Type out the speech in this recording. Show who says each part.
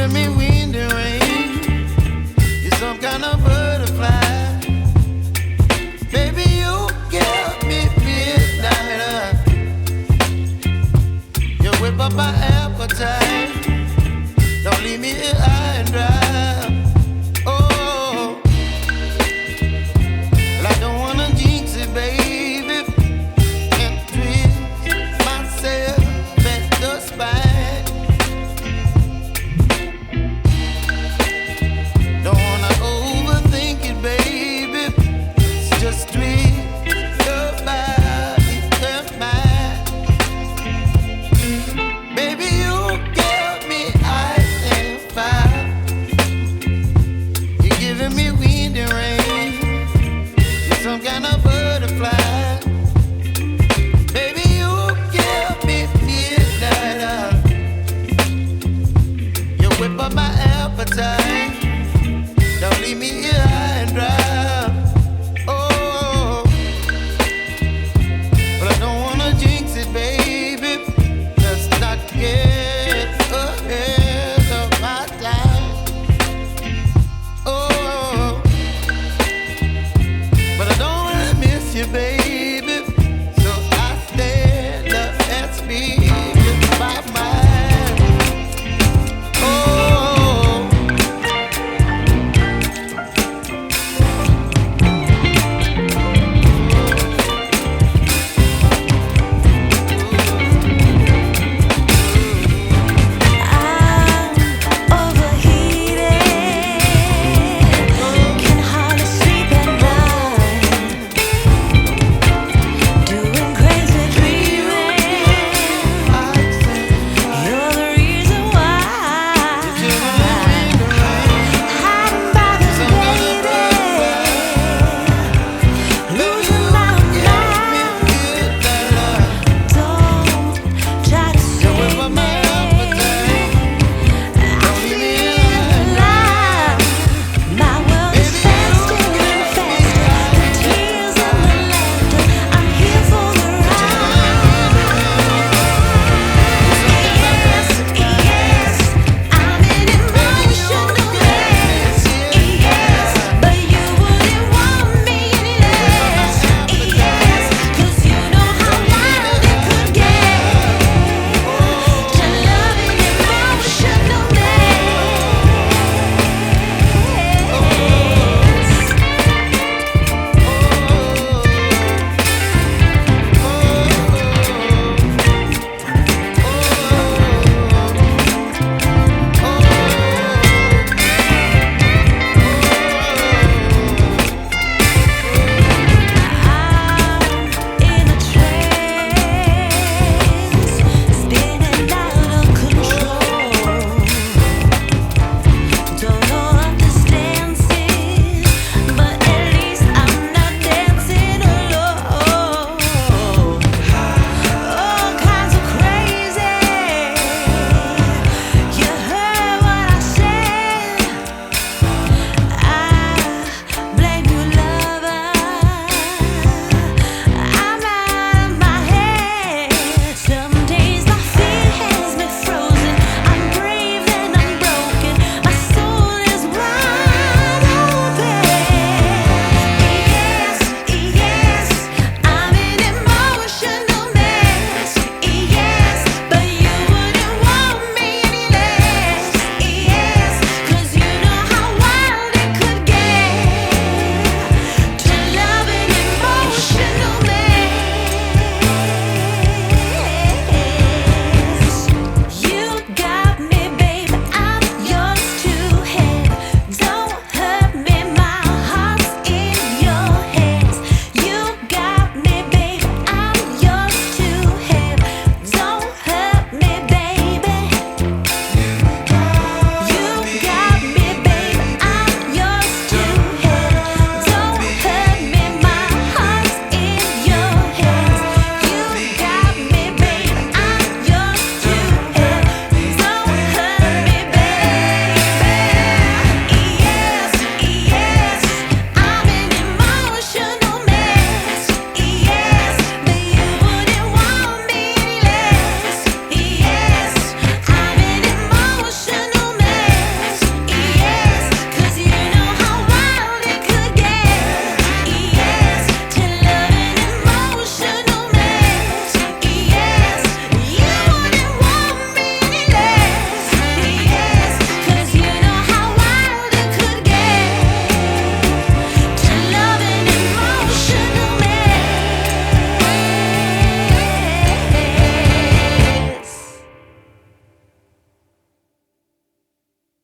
Speaker 1: giving me wind and rain. You're some kind of butterfly. Baby, you give me midnight. You whip up my appetite. Don't leave me here high and dry. Oh, well, I don't wanna jinx it, baby, and twist myself at the spine. Don't wanna overthink it, baby. It's just twist your body and mine. Baby, you give me ice and fire. You're giving me wind and rain. You're some kind of butterfly. Baby, you give me midnight. You whip up my appetite. Don't leave me here